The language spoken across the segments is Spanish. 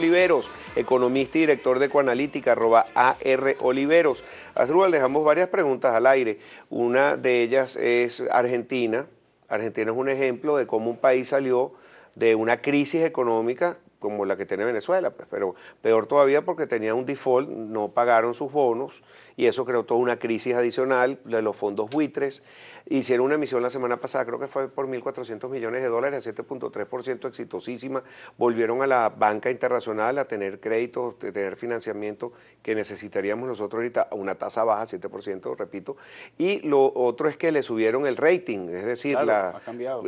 Oliveros, economista y director de Ecoanalítica, @AROliveros. Asdrúbal, dejamos varias preguntas al aire. Una de ellas es Argentina. Argentina es un ejemplo de cómo un país salió de una crisis económica como la que tiene Venezuela, pues, pero peor todavía porque tenía un default, no pagaron sus bonos y eso creó toda una crisis adicional de los fondos buitres. Hicieron una emisión la semana pasada, creo que fue por $1.400 millones, a 7.3% exitosísima. Volvieron a la banca internacional a tener créditos, a tener financiamiento que necesitaríamos nosotros ahorita a una tasa baja, 7%, repito. Y lo otro es que le subieron el rating, es decir, claro, ha cambiado.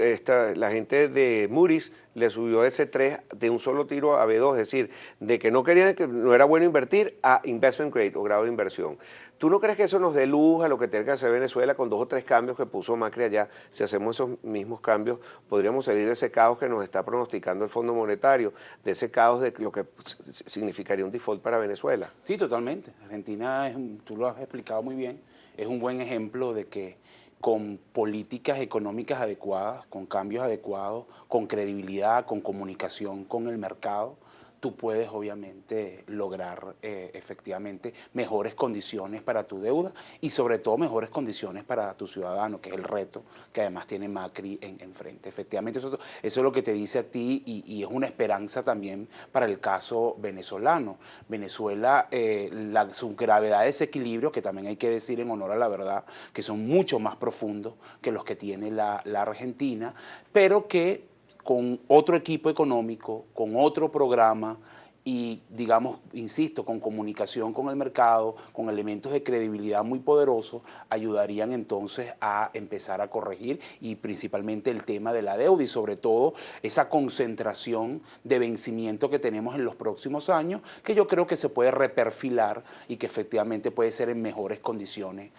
La gente de Moody's le subió ese 3 de un solo tiro a B2, es decir, de que no querían, que no era bueno invertir, a investment grade o grado de inversión. ¿Tú no crees que eso nos dé luz a lo que tiene que hacer Venezuela con 2 o 3 cambios que puso Macri allá? Si hacemos esos mismos cambios, podríamos salir de ese caos que nos está pronosticando el Fondo Monetario, de ese caos de lo que significaría un default para Venezuela. Sí, totalmente. Argentina, tú lo has explicado muy bien, es un buen ejemplo de que con políticas económicas adecuadas, con cambios adecuados, con credibilidad, con comunicación con el mercado, tú puedes obviamente lograr efectivamente mejores condiciones para tu deuda y sobre todo mejores condiciones para tu ciudadano, que es el reto que además tiene Macri enfrente. Efectivamente eso es lo que te dice a ti y es una esperanza también para el caso venezolano. Venezuela, su gravedad de desequilibrio, que también hay que decir en honor a la verdad, que son mucho más profundos que los que tiene la Argentina, pero que con otro equipo económico, con otro programa y, digamos, insisto, con comunicación con el mercado, con elementos de credibilidad muy poderosos, ayudarían entonces a empezar a corregir y principalmente el tema de la deuda y sobre todo esa concentración de vencimiento que tenemos en los próximos años, que yo creo que se puede reperfilar y que efectivamente puede ser en mejores condiciones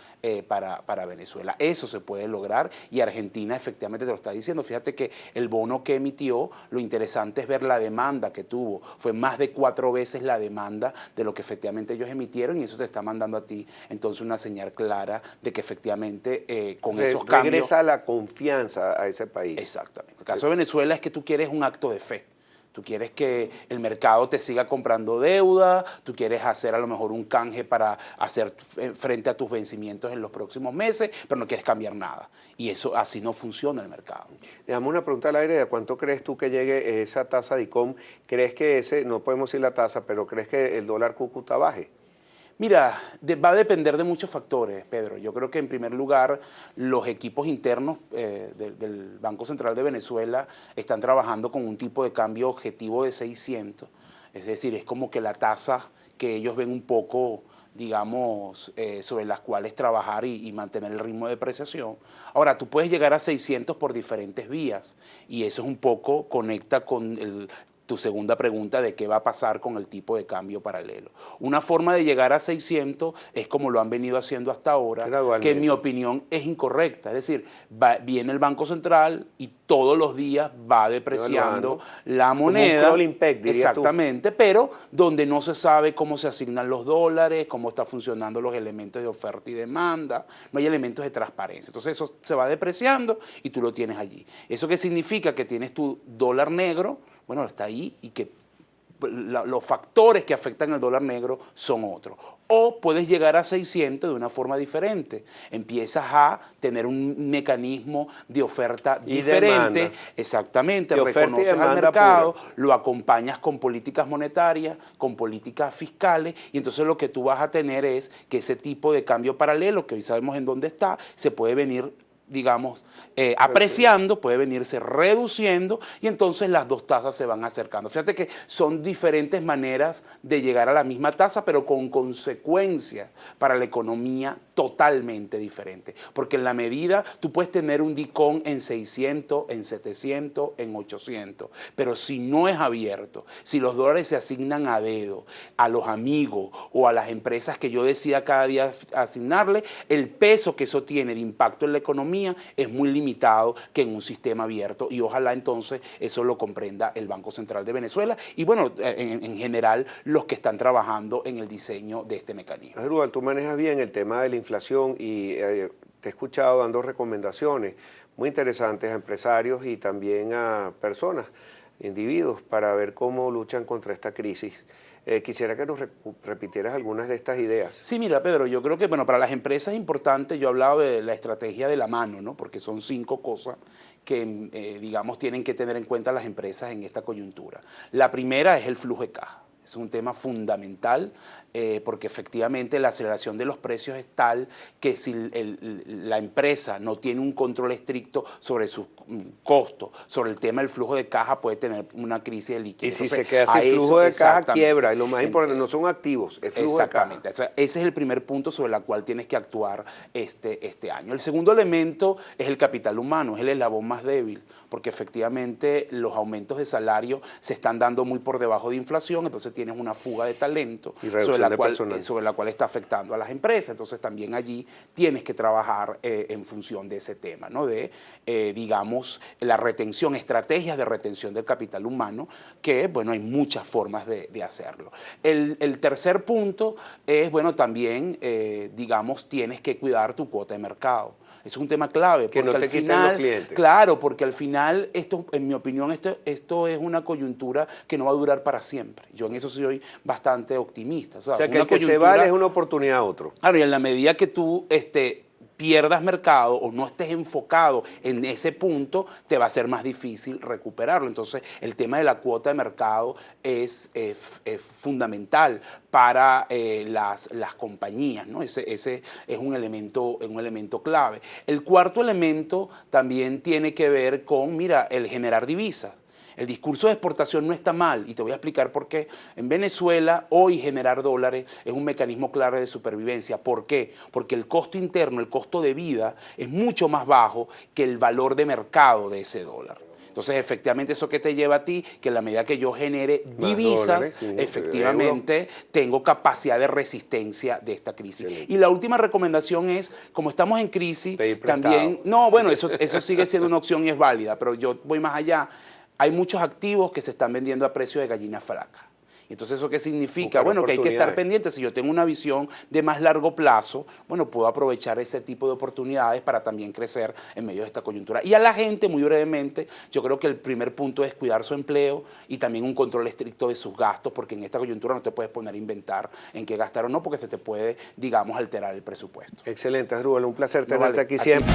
para Venezuela. Eso se puede lograr y Argentina efectivamente te lo está diciendo. Fíjate que el bono que emitió, lo interesante es ver la demanda que tuvo. Fue más de 4 veces la demanda de lo que efectivamente ellos emitieron y eso te está mandando a ti entonces una señal clara de que efectivamente con esos cambios... Regresa la confianza a ese país. Exactamente. El caso de Venezuela es que tú quieres un acto de fe. Tú quieres que el mercado te siga comprando deuda, tú quieres hacer a lo mejor un canje para hacer frente a tus vencimientos en los próximos meses, pero no quieres cambiar nada. Y eso así no funciona el mercado. Le damos una pregunta al aire, ¿de cuánto crees tú que llegue esa tasa de ICOM? ¿Crees que no podemos decir la tasa, pero crees que el dólar Cúcuta baje? Mira, va a depender de muchos factores, Pedro. Yo creo que en primer lugar los equipos internos del Banco Central de Venezuela están trabajando con un tipo de cambio objetivo de 600. Es decir, es como que la tasa que ellos ven un poco, digamos, sobre las cuales trabajar y mantener el ritmo de depreciación. Ahora, tú puedes llegar a 600 por diferentes vías y eso es un poco conecta con tu segunda pregunta de qué va a pasar con el tipo de cambio paralelo. Una forma de llegar a 600 es como lo han venido haciendo hasta ahora, que en mi opinión es incorrecta. Es decir, viene el Banco Central y todos los días va depreciando la moneda. Como un crawling peg, dirías exactamente, tú. pero donde no se sabe cómo se asignan los dólares, cómo están funcionando los elementos de oferta y demanda, no hay elementos de transparencia. Entonces eso se va depreciando y tú lo tienes allí. ¿Eso qué significa? Que tienes tu dólar negro, bueno, está ahí y que los factores que afectan al dólar negro son otros. O puedes llegar a 600 de una forma diferente. Empiezas a tener un mecanismo de oferta diferente. Demanda. Exactamente, de reconoces al mercado, pura. lo acompañas con políticas monetarias, con políticas fiscales, y entonces lo que tú vas a tener es que ese tipo de cambio paralelo, que hoy sabemos en dónde está, se puede venir, digamos, apreciando, puede venirse reduciendo y entonces las dos tasas se van acercando. Fíjate que son diferentes maneras de llegar a la misma tasa, pero con consecuencias para la economía totalmente diferentes. Porque en la medida, tú puedes tener un DICOM en 600, en 700, en 800, pero si no es abierto, si los dólares se asignan a dedo, a los amigos o a las empresas que yo decida cada día asignarle, el peso que eso tiene de impacto en la economía es muy limitado que en un sistema abierto y ojalá entonces eso lo comprenda el Banco Central de Venezuela y bueno, en general los que están trabajando en el diseño de este mecanismo. Asdrúbal, tú manejas bien el tema de la inflación y te he escuchado dando recomendaciones muy interesantes a empresarios y también a personas individuos para ver cómo luchan contra esta crisis. Quisiera que nos repitieras algunas de estas ideas. Sí, mira, Pedro, yo creo que bueno, para las empresas es importante, yo he hablado de la estrategia de la mano, ¿no? Porque son 5 cosas que, digamos, tienen que tener en cuenta las empresas en esta coyuntura. La primera es el flujo de caja. Es un tema fundamental porque efectivamente la aceleración de los precios es tal que si la empresa no tiene un control estricto sobre sus costos, sobre el tema del flujo de caja, puede tener una crisis de liquidez. Y si Entonces, se queda sin flujo de caja, quiebra. Y lo más importante, no son activos, es flujo de caja. Exactamente. Ese es el primer punto sobre el cual tienes que actuar este año. El segundo elemento es el capital humano, es el eslabón más débil, porque efectivamente los aumentos de salario se están dando muy por debajo de inflación, entonces tienes una fuga de talento sobre la cual está afectando a las empresas. Entonces también allí tienes que trabajar en función de ese tema, ¿no? De, digamos, la retención, estrategias de retención del capital humano, que, bueno, hay muchas formas de hacerlo. El tercer punto es, bueno, también, digamos, tienes que cuidar tu cuota de mercado. Es un tema clave. Que no te quiten los clientes. Claro, porque al final, esto, en mi opinión, esto es una coyuntura que no va a durar para siempre. Yo en eso soy bastante optimista. O sea, que el que se vale es una oportunidad a otro. Claro, y en la medida que tú pierdas mercado o no estés enfocado en ese punto, te va a ser más difícil recuperarlo. Entonces, el tema de la cuota de mercado es fundamental para las compañías, ¿no? Ese es un elemento clave. El cuarto elemento también tiene que ver con, mira, el generar divisas. El discurso de exportación no está mal y te voy a explicar por qué. En Venezuela hoy generar dólares es un mecanismo claro de supervivencia. ¿Por qué? Porque el costo interno, el costo de vida es mucho más bajo que el valor de mercado de ese dólar. Entonces, efectivamente, eso que te lleva a ti, que en la medida que yo genere divisas, dólares, sí, efectivamente, tengo capacidad de resistencia de esta crisis. Sí. Y la última recomendación es, como estamos en crisis, también... No, bueno, eso sigue siendo una opción y es válida, pero yo voy más allá. Hay muchos activos que se están vendiendo a precio de gallina flaca. Entonces, ¿eso qué significa? Bueno, que hay que estar pendiente. Si yo tengo una visión de más largo plazo, bueno, puedo aprovechar ese tipo de oportunidades para también crecer en medio de esta coyuntura. Y a la gente, muy brevemente, yo creo que el primer punto es cuidar su empleo y también un control estricto de sus gastos, porque en esta coyuntura no te puedes poner a inventar en qué gastar o no, porque se te puede, digamos, alterar el presupuesto. Excelente, Asdrúbal, un placer tenerte aquí siempre.